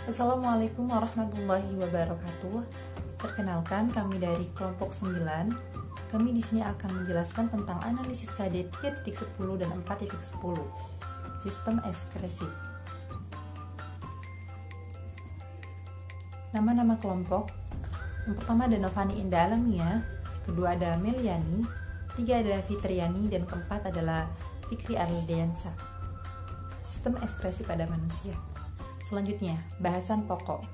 Assalamualaikum warahmatullahi wabarakatuh. Perkenalkan, kami dari kelompok 9. Kami di sini akan menjelaskan tentang analisis KD 3.10 dan 4.10, sistem ekskresi. Nama-nama kelompok. Yang pertama ada Novani Indah Alamia, kedua ada Meliani, tiga adalah Fitriani, dan keempat adalah Fikri Ardiansa. Sistem ekspresi pada manusia. Selanjutnya, bahasan pokok.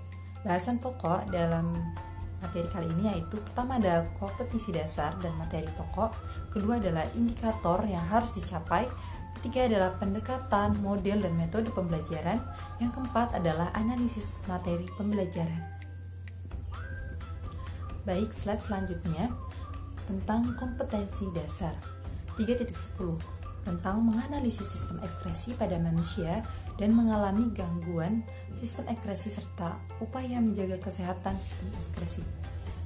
Bahasan pokok dalam materi kali ini yaitu pertama ada kompetisi dasar dan materi pokok, kedua adalah indikator yang harus dicapai, ketiga adalah pendekatan, model, dan metode pembelajaran, yang keempat adalah analisis materi pembelajaran. Baik, slide selanjutnya tentang kompetensi dasar 3.10 tentang menganalisis sistem ekspresi pada manusia dan mengalami gangguan sistem ekspresi serta upaya menjaga kesehatan sistem ekspresi.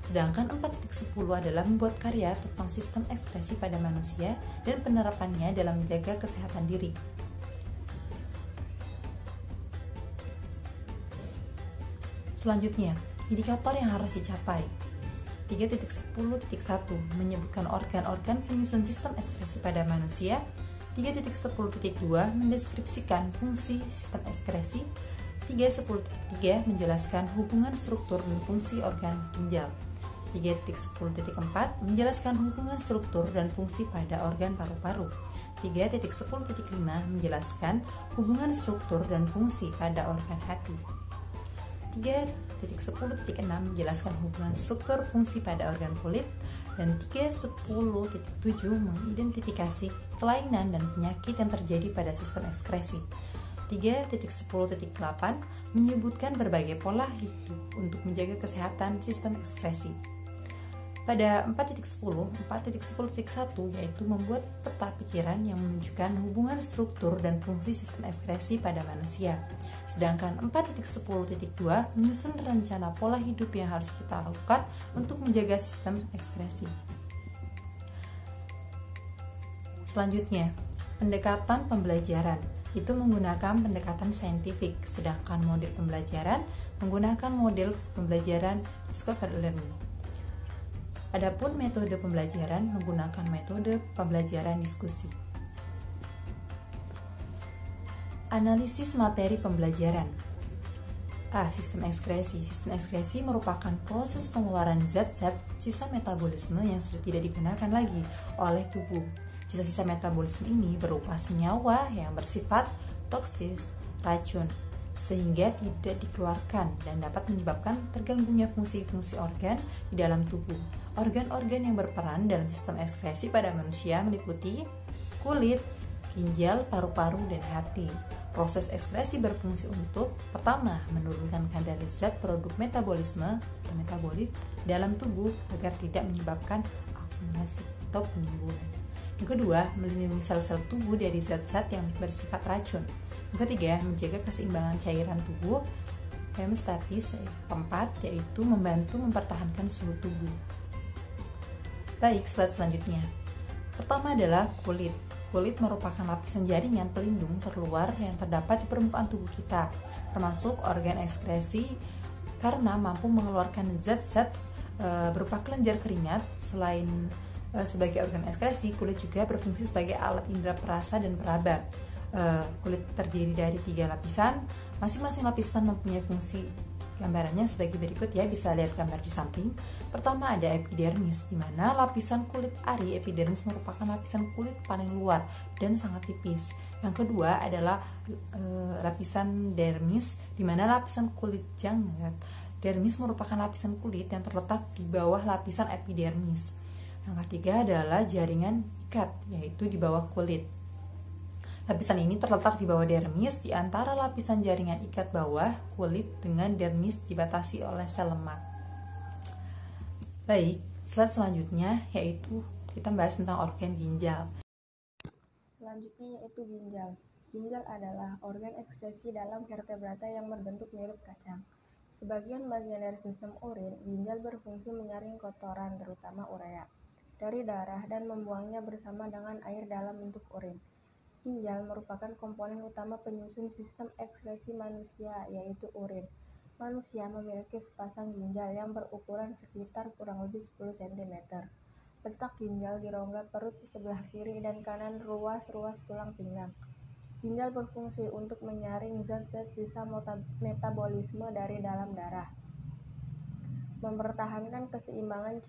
Sedangkan 4.10 adalah membuat karya tentang sistem ekspresi pada manusia dan penerapannya dalam menjaga kesehatan diri. Selanjutnya, indikator yang harus dicapai. 3.10.1 menyebutkan organ-organ penyusun sistem ekspresi pada manusia. 3.10.2 mendeskripsikan fungsi sistem ekskresi. 3.10.3 menjelaskan hubungan struktur dan fungsi organ ginjal. 3.10.4 menjelaskan hubungan struktur dan fungsi pada organ paru-paru. 3.10.5 menjelaskan hubungan struktur dan fungsi pada organ hati. 3.10.6 menjelaskan hubungan struktur fungsi pada organ kulit, dan 3.10.7 mengidentifikasi kelainan dan penyakit yang terjadi pada sistem ekskresi. 3.10.8 menyebutkan berbagai pola hidup untuk menjaga kesehatan sistem ekskresi. Pada 4.10.1 yaitu membuat peta pikiran yang menunjukkan hubungan struktur dan fungsi sistem ekskresi pada manusia. Sedangkan 4.10.2 menyusun rencana pola hidup yang harus kita lakukan untuk menjaga sistem ekskresi. Selanjutnya, pendekatan pembelajaran itu menggunakan pendekatan saintifik, sedangkan model pembelajaran menggunakan model pembelajaran discovery learning. Adapun metode pembelajaran menggunakan metode pembelajaran diskusi. Analisis materi pembelajaran. Sistem ekskresi. Sistem ekskresi merupakan proses pengeluaran zat-zat sisa metabolisme yang sudah tidak digunakan lagi oleh tubuh. Sisa-sisa metabolisme ini berupa senyawa yang bersifat toksis, racun, sehingga tidak dikeluarkan dan dapat menyebabkan terganggunya fungsi-fungsi organ di dalam tubuh. Organ-organ yang berperan dalam sistem ekskresi pada manusia meliputi kulit, ginjal, paru-paru, dan hati. Proses ekskresi berfungsi untuk pertama, menurunkan kadar zat produk metabolisme atau metabolit dalam tubuh agar tidak menyebabkan akumulasi atau penimbunan. Yang kedua, melindungi sel-sel tubuh dari zat-zat yang bersifat racun. Yang ketiga, menjaga keseimbangan cairan tubuh. Hemostatis. Keempat, yaitu membantu mempertahankan suhu tubuh. Baik, slide selanjutnya. Pertama adalah kulit. Kulit merupakan lapisan jaringan pelindung terluar yang terdapat di permukaan tubuh kita, termasuk organ ekskresi karena mampu mengeluarkan zat-zat berupa kelenjar keringat. Selain sebagai organ ekskresi, kulit juga berfungsi sebagai alat indera perasa dan peraba. Kulit terdiri dari 3 lapisan, masing-masing lapisan mempunyai fungsi. Gambarannya sebagai berikut ya, bisa lihat gambar di samping. Pertama ada epidermis, di mana lapisan kulit ari epidermis merupakan lapisan kulit paling luar dan sangat tipis. Yang kedua adalah lapisan dermis, di mana lapisan kulit janggut. Dermis merupakan lapisan kulit yang terletak di bawah lapisan epidermis. Yang ketiga adalah jaringan ikat, yaitu di bawah kulit. Lapisan ini terletak di bawah dermis, di antara lapisan jaringan ikat bawah kulit dengan dermis dibatasi oleh sel lemak. Baik, slide selanjutnya yaitu kita bahas tentang organ ginjal. Selanjutnya yaitu ginjal. Ginjal adalah organ ekskresi dalam vertebrata yang berbentuk mirip kacang. Sebagian bagian dari sistem urin, ginjal berfungsi menyaring kotoran, terutama urea, dari darah dan membuangnya bersama dengan air dalam bentuk urin. Ginjal merupakan komponen utama penyusun sistem ekskresi manusia, yaitu urin. Manusia memiliki sepasang ginjal yang berukuran sekitar kurang lebih 10 cm. Letak ginjal di rongga perut di sebelah kiri dan kanan ruas-ruas tulang pinggang. Ginjal berfungsi untuk menyaring zat-zat sisa metabolisme dari dalam darah, mempertahankan keseimbangan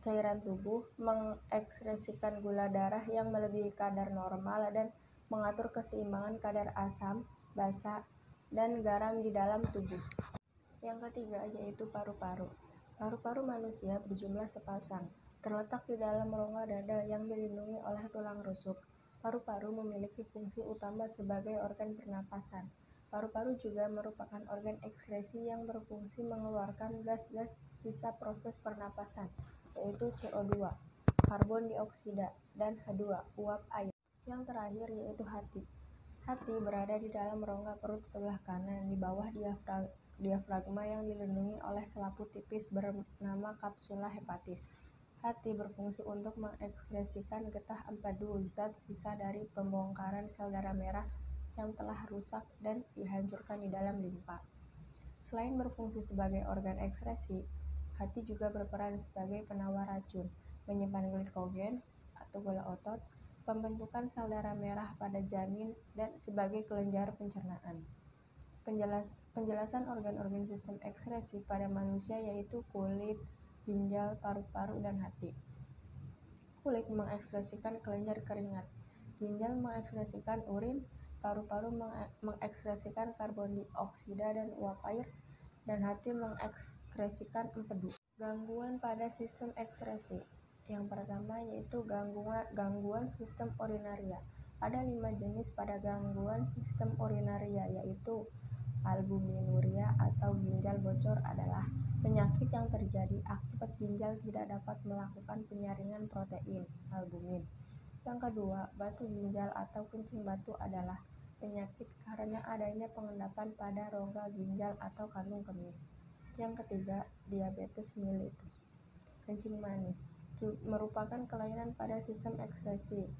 cairan tubuh, mengekskresikan gula darah yang melebihi kadar normal, dan mengatur keseimbangan kadar asam, basa, dan garam di dalam tubuh. Yang ketiga yaitu paru-paru. Paru-paru manusia berjumlah sepasang, terletak di dalam rongga dada yang dilindungi oleh tulang rusuk. Paru-paru memiliki fungsi utama sebagai organ pernapasan. Paru-paru juga merupakan organ ekskresi yang berfungsi mengeluarkan gas-gas sisa proses pernapasan, yaitu CO2, karbon dioksida, dan H2, uap air. Yang terakhir yaitu hati. Hati berada di dalam rongga perut sebelah kanan di bawah diafragma yang dilindungi oleh selaput tipis bernama kapsula hepatis. Hati berfungsi untuk mengekskresikan getah empedu, zat sisa dari pembongkaran sel darah merah yang telah rusak dan dihancurkan di dalam limpa. Selain berfungsi sebagai organ ekskresi, hati juga berperan sebagai penawar racun, menyimpan glikogen atau gula otot, pembentukan sel darah merah pada janin, dan sebagai kelenjar pencernaan. Penjelasan organ-organ sistem ekskresi pada manusia yaitu kulit, ginjal, paru-paru, dan hati. Kulit mengekskresikan kelenjar keringat, ginjal mengekskresikan urin, paru-paru mengekskresikan karbon dioksida dan uap air, dan hati mengekskresikan empedu. Gangguan pada sistem ekskresi. Yang pertama yaitu gangguan sistem urinaria. Ada 5 jenis pada gangguan sistem urinaria, yaitu albuminuria atau ginjal bocor adalah penyakit yang terjadi akibat ginjal tidak dapat melakukan penyaringan protein, albumin. Yang kedua, batu ginjal atau kencing batu adalah penyakit karena adanya pengendapan pada rongga ginjal atau kandung kemih. Yang ketiga, diabetes mellitus, kencing manis, merupakan kelainan pada sistem ekskresi.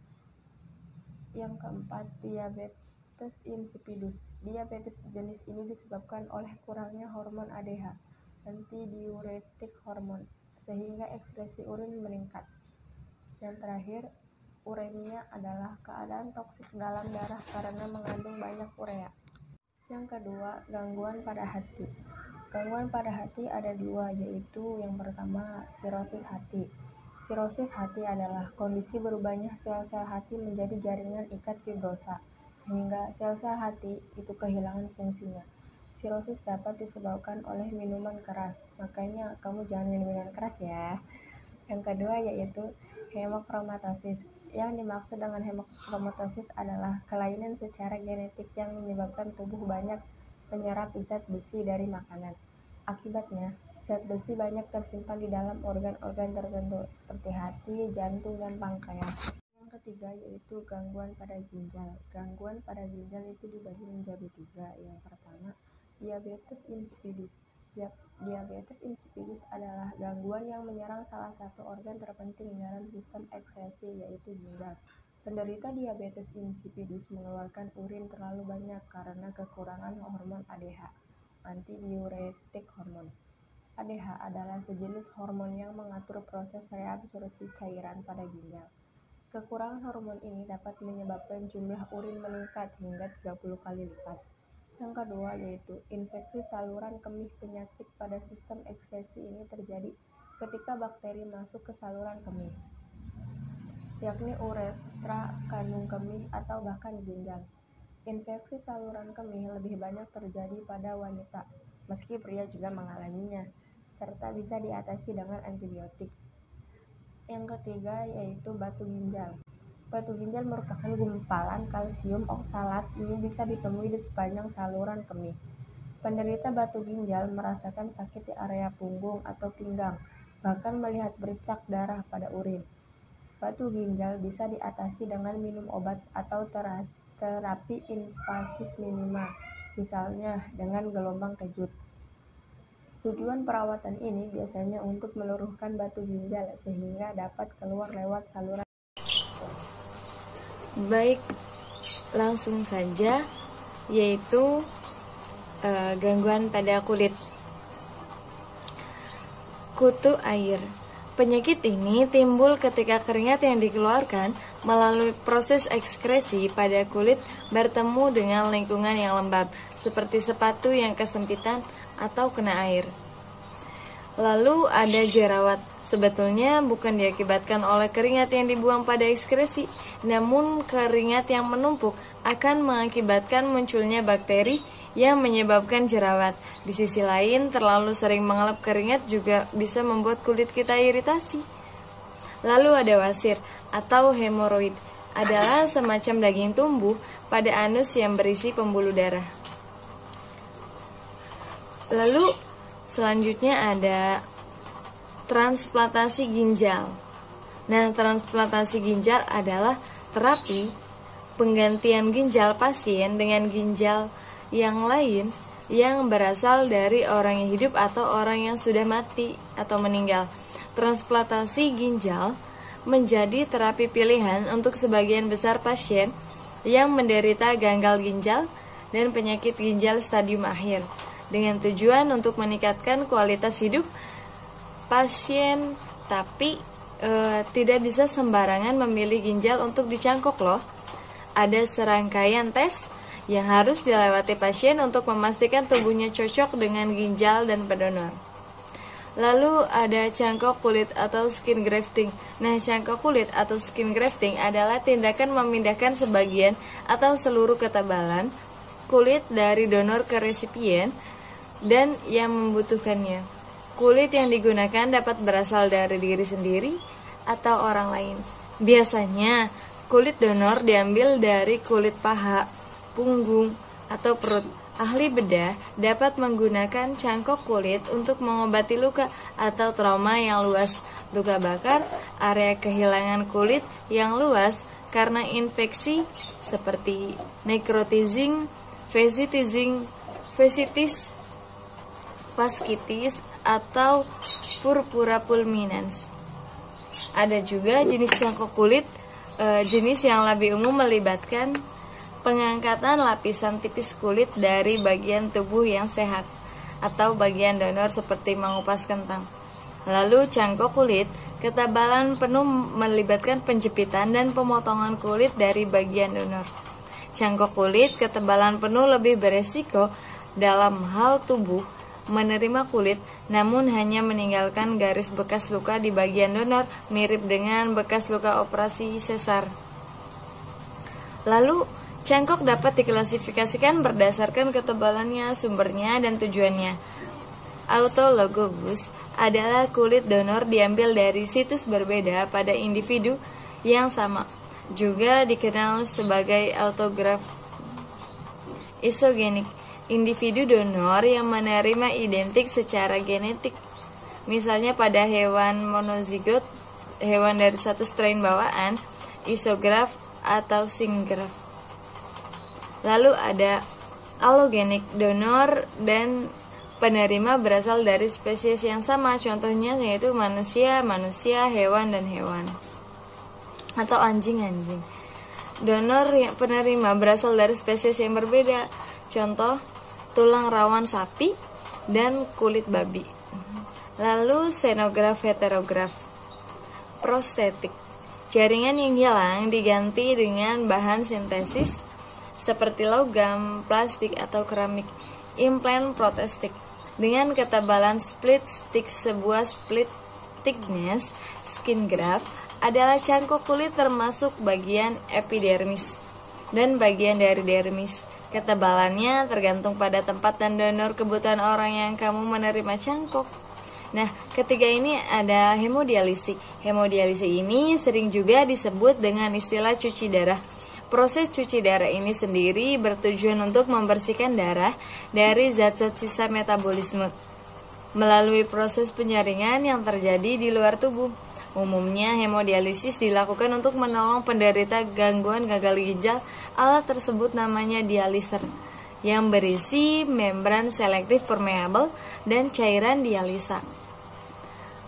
Yang keempat, diabetes insipidus. Diabetes jenis ini disebabkan oleh kurangnya hormon ADH, antidiuretik hormon, sehingga ekskresi urin meningkat. Yang terakhir, uremia adalah keadaan toksik dalam darah karena mengandung banyak urea. Yang kedua, gangguan pada hati. Gangguan pada hati ada 2, yaitu yang pertama, sirosis hati. Sirosis hati adalah kondisi berubahnya sel-sel hati menjadi jaringan ikat fibrosa, sehingga sel-sel hati itu kehilangan fungsinya. Sirosis dapat disebabkan oleh minuman keras, makanya kamu jangan minum minuman keras ya. Yang kedua yaitu hemochromatosis. Yang dimaksud dengan hemochromatosis adalah kelainan secara genetik yang menyebabkan tubuh banyak menyerap zat besi dari makanan. Akibatnya, zat besi banyak tersimpan di dalam organ-organ tertentu seperti hati, jantung, dan pankreas. Yang ketiga yaitu gangguan pada ginjal. Gangguan pada ginjal itu dibagi menjadi 3. Yang pertama, diabetes insipidus. Diabetes insipidus adalah gangguan yang menyerang salah satu organ terpenting dalam sistem ekskresi, yaitu ginjal. Penderita diabetes insipidus mengeluarkan urin terlalu banyak karena kekurangan hormon ADH, antidiuretik hormon. ADH adalah sejenis hormon yang mengatur proses reabsorpsi cairan pada ginjal. Kekurangan hormon ini dapat menyebabkan jumlah urin meningkat hingga 30 kali lipat. Yang kedua yaitu infeksi saluran kemih. Penyakit pada sistem ekskresi ini terjadi ketika bakteri masuk ke saluran kemih, yakni uretra, kandung kemih, atau bahkan ginjal. Infeksi saluran kemih lebih banyak terjadi pada wanita, meski pria juga mengalaminya, serta bisa diatasi dengan antibiotik. Yang ketiga yaitu batu ginjal. Batu ginjal merupakan gumpalan kalsium oksalat. Ini bisa ditemui di sepanjang saluran kemih. Penderita batu ginjal merasakan sakit di area punggung atau pinggang, bahkan melihat bercak darah pada urin. Batu ginjal bisa diatasi dengan minum obat atau terapi invasif minimal, misalnya dengan gelombang kejut. Tujuan perawatan ini biasanya untuk meluruhkan batu ginjal sehingga dapat keluar lewat saluran. Baik, langsung saja, yaitu gangguan pada kulit. Kutu air. Penyakit ini timbul ketika keringat yang dikeluarkan melalui proses ekskresi pada kulit bertemu dengan lingkungan yang lembab, seperti sepatu yang kesempitan atau kena air. Lalu ada jerawat. Sebetulnya bukan diakibatkan oleh keringat yang dibuang pada ekskresi, namun keringat yang menumpuk akan mengakibatkan munculnya bakteri yang menyebabkan jerawat. Di sisi lain, terlalu sering mengelap keringat juga bisa membuat kulit kita iritasi. Lalu ada wasir atau hemoroid, adalah semacam daging tumbuh pada anus yang berisi pembuluh darah. Lalu selanjutnya ada transplantasi ginjal. Nah, transplantasi ginjal adalah terapi penggantian ginjal pasien dengan ginjal yang lain yang berasal dari orang yang hidup atau orang yang sudah mati atau meninggal. Transplantasi ginjal menjadi terapi pilihan untuk sebagian besar pasien yang menderita gagal ginjal dan penyakit ginjal stadium akhir, dengan tujuan untuk meningkatkan kualitas hidup pasien. Tapi tidak bisa sembarangan memilih ginjal untuk dicangkok loh. Ada serangkaian tes yang harus dilewati pasien untuk memastikan tubuhnya cocok dengan ginjal dan pendonor. Lalu ada cangkok kulit atau skin grafting. Nah, cangkok kulit atau skin grafting adalah tindakan memindahkan sebagian atau seluruh ketebalan kulit dari donor ke resipien dan yang membutuhkannya. Kulit yang digunakan dapat berasal dari diri sendiri atau orang lain. Biasanya, kulit donor diambil dari kulit paha, punggung, atau perut. Ahli bedah dapat menggunakan cangkok kulit untuk mengobati luka atau trauma yang luas, luka bakar, area kehilangan kulit yang luas karena infeksi seperti necrotizing, fasciitis, fasciitis, atau purpura fulminans. Ada juga jenis cangkok kulit, jenis yang lebih umum melibatkan pengangkatan lapisan tipis kulit dari bagian tubuh yang sehat atau bagian donor seperti mengupas kentang. Lalu cangkok kulit, ketebalan penuh melibatkan penjepitan dan pemotongan kulit dari bagian donor. Cangkok kulit, ketebalan penuh lebih beresiko dalam hal tubuh menerima kulit, namun hanya meninggalkan garis bekas luka di bagian donor, mirip dengan bekas luka operasi sesar. Lalu, cangkok dapat diklasifikasikan berdasarkan ketebalannya, sumbernya, dan tujuannya. Autologous adalah kulit donor diambil dari situs berbeda pada individu yang sama. Juga dikenal sebagai autograf. Isogenik, individu donor yang menerima identik secara genetik. Misalnya pada hewan monozigot, hewan dari satu strain bawaan, isograf atau syngraf. Lalu ada allogenik, donor dan penerima berasal dari spesies yang sama, contohnya yaitu manusia, hewan, dan hewan. Atau anjing-anjing. Donor yang penerima berasal dari spesies yang berbeda, contoh tulang rawan sapi dan kulit babi. Lalu xenograf heterograf. Prostetik, jaringan yang hilang diganti dengan bahan sintesis seperti logam, plastik, atau keramik. Implant protestik, dengan ketebalan split stick, sebuah split thickness skin graft adalah cangkok kulit termasuk bagian epidermis dan bagian dari dermis. Ketebalannya tergantung pada tempat dan donor kebutuhan orang yang kamu menerima cangkok. Nah, ketiga ini ada hemodialisi. Hemodialisi ini sering juga disebut dengan istilah cuci darah. Proses cuci darah ini sendiri bertujuan untuk membersihkan darah dari zat-zat sisa metabolisme melalui proses penyaringan yang terjadi di luar tubuh. Umumnya hemodialisis dilakukan untuk menolong penderita gangguan gagal ginjal. Alat tersebut namanya dialiser, yang berisi membran selektif permeable dan cairan dialisa.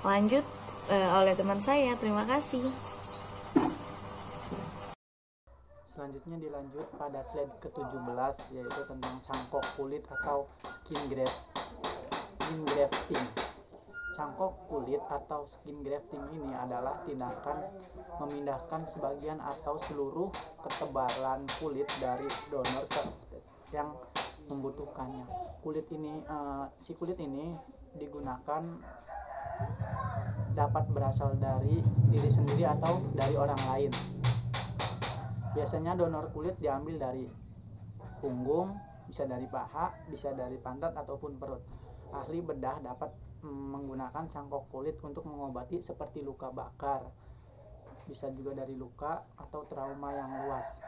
Lanjut oleh teman saya, terima kasih. Selanjutnya dilanjut pada slide ke-17, yaitu tentang cangkok kulit atau skin grafting. Cangkok kulit atau skin grafting ini adalah tindakan memindahkan sebagian atau seluruh ketebalan kulit dari donor ke yang membutuhkannya. Kulit ini digunakan dapat berasal dari diri sendiri atau dari orang lain. Biasanya donor kulit diambil dari punggung, bisa dari paha, bisa dari pantat ataupun perut. Ahli bedah dapat menggunakan cangkok kulit untuk mengobati seperti luka bakar, bisa juga dari luka atau trauma yang luas,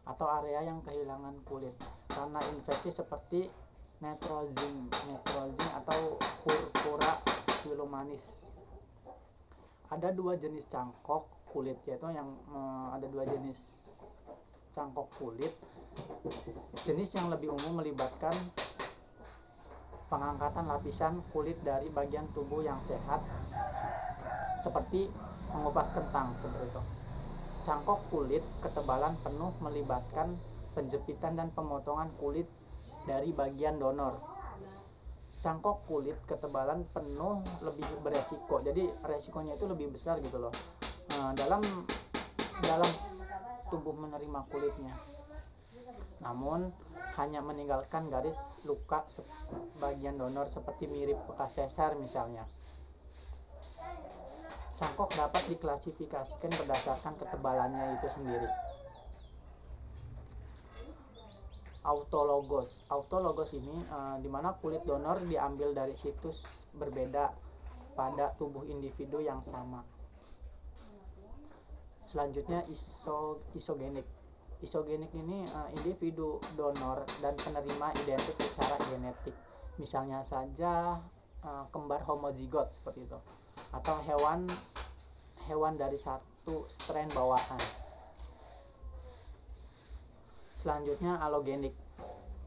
atau area yang kehilangan kulit karena infeksi seperti netrozing atau purpura pilomanis. Ada dua jenis cangkok kulit, yaitu ada dua jenis cangkok kulit. Jenis yang lebih umum melibatkan pengangkatan lapisan kulit dari bagian tubuh yang sehat, seperti mengupas kentang seperti itu. Cangkok kulit ketebalan penuh melibatkan penjepitan dan pemotongan kulit dari bagian donor. Cangkok kulit ketebalan penuh lebih beresiko, jadi resikonya itu lebih besar gitu loh, dalam tubuh menerima kulitnya. Namun hanya meninggalkan garis luka bagian donor seperti mirip bekas sesar misalnya. Cangkok dapat diklasifikasikan berdasarkan ketebalannya itu sendiri. Autologos ini di mana kulit donor diambil dari situs berbeda pada tubuh individu yang sama. Selanjutnya isogenik. Isogenik ini individu donor dan penerima identik secara genetik. Misalnya saja kembar homozigot seperti itu, atau hewan dari satu strain bawaan. Selanjutnya alogenik.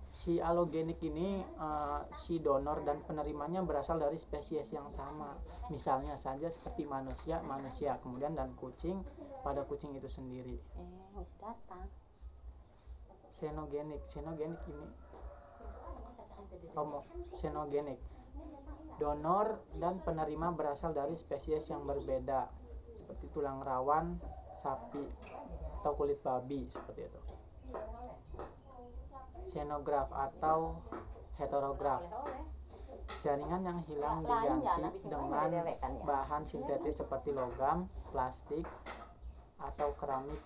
Si alogenik ini si donor dan penerimanya berasal dari spesies yang sama. Misalnya saja seperti manusia, kemudian dan kucing pada kucing itu sendiri. Xenogenik ini xenogenik. Donor dan penerima berasal dari spesies yang berbeda, seperti tulang rawan sapi atau kulit babi seperti itu. Xenograf atau heterograf. Jaringan yang hilang diganti dengan bahan sintetis seperti logam, plastik, atau keramik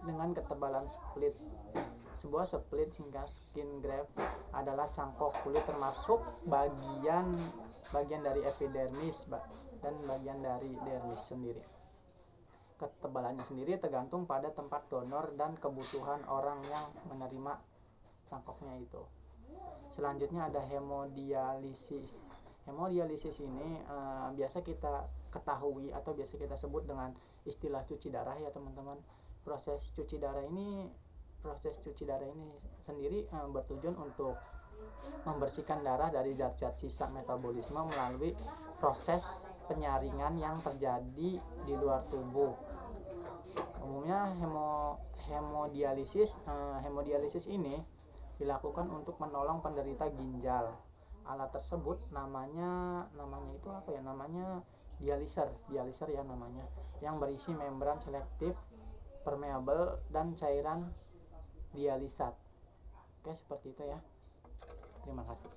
dengan ketebalan split. Sebuah split hingga skin graft adalah cangkok kulit termasuk bagian dari epidermis dan bagian dari dermis sendiri. Ketebalannya sendiri tergantung pada tempat donor dan kebutuhan orang yang menerima cangkoknya itu. Selanjutnya ada hemodialisis. Hemodialisis ini biasa kita ketahui atau biasa kita sebut dengan istilah cuci darah ya teman-teman. Proses cuci darah ini sendiri bertujuan untuk membersihkan darah dari zat-zat sisa metabolisme melalui proses penyaringan yang terjadi di luar tubuh. Umumnya hemodialisis ini dilakukan untuk menolong penderita ginjal. Alat tersebut namanya itu apa ya? Namanya dialiser ya namanya, yang berisi membran selektif, permeabel dan cairan dialisat. Oke, seperti itu ya. Terima kasih.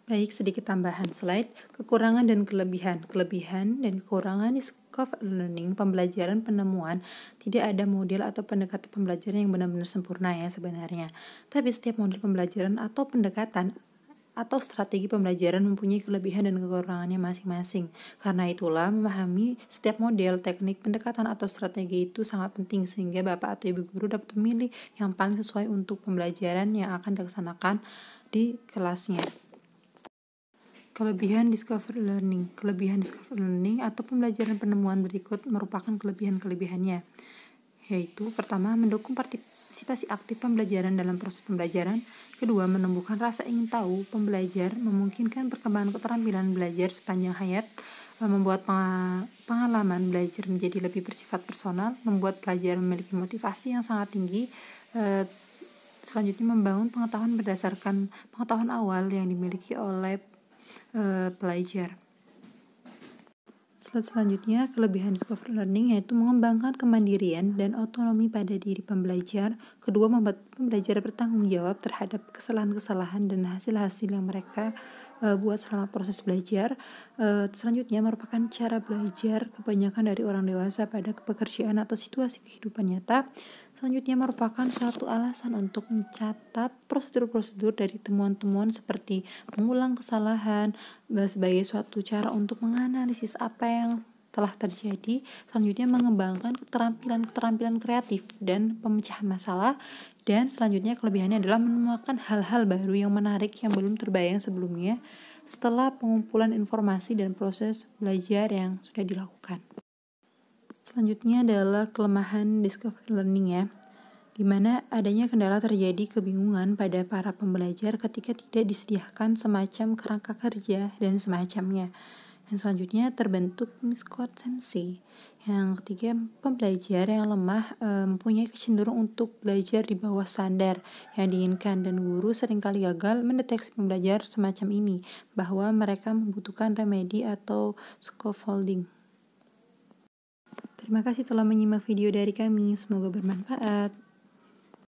Baik, sedikit tambahan slide, kekurangan dan kelebihan. Kelebihan dan kekurangan discovered learning, pembelajaran penemuan, tidak ada model atau pendekatan pembelajaran yang benar-benar sempurna ya sebenarnya. Tapi setiap model pembelajaran atau pendekatan atau strategi pembelajaran mempunyai kelebihan dan kekurangannya masing-masing. Karena itulah memahami setiap model, teknik, pendekatan atau strategi itu sangat penting sehingga Bapak atau Ibu guru dapat memilih yang paling sesuai untuk pembelajaran yang akan dilaksanakan di kelasnya. Kelebihan discovered learning. Kelebihan discovered learning atau pembelajaran penemuan berikut merupakan kelebihan-kelebihannya, yaitu pertama, mendukung partisipasi aktif pembelajaran dalam proses pembelajaran. Kedua, menumbuhkan rasa ingin tahu pembelajar, memungkinkan perkembangan keterampilan belajar sepanjang hayat. membuat pengalaman belajar menjadi lebih bersifat personal, membuat pelajar memiliki motivasi yang sangat tinggi. Selanjutnya membangun pengetahuan berdasarkan pengetahuan awal yang dimiliki oleh pelajar. Selanjutnya, kelebihan discovery learning yaitu mengembangkan kemandirian dan otonomi pada diri pembelajar. Kedua, membuat pembelajar bertanggung jawab terhadap kesalahan-kesalahan dan hasil-hasil yang mereka buat selama proses belajar. Selanjutnya, merupakan cara belajar kebanyakan dari orang dewasa pada pekerjaan atau situasi kehidupan nyata. Selanjutnya, merupakan suatu alasan untuk mencatat prosedur-prosedur dari temuan-temuan seperti mengulang kesalahan sebagai suatu cara untuk menganalisis apa yang telah terjadi. Selanjutnya, mengembangkan keterampilan kreatif dan pemecahan masalah. Dan selanjutnya, kelebihannya adalah menemukan hal-hal baru yang menarik yang belum terbayang sebelumnya setelah pengumpulan informasi dan proses belajar yang sudah dilakukan. Selanjutnya adalah kelemahan discovery learning ya, di mana adanya kendala terjadi kebingungan pada para pembelajar ketika tidak disediakan semacam kerangka kerja dan semacamnya. Yang selanjutnya terbentuk miskonsensi. Yang ketiga, pembelajar yang lemah mempunyai kecenderungan untuk belajar di bawah standar yang diinginkan, dan guru seringkali gagal mendeteksi pembelajar semacam ini bahwa mereka membutuhkan remedi atau scaffolding. Terima kasih telah menyimak video dari kami, semoga bermanfaat.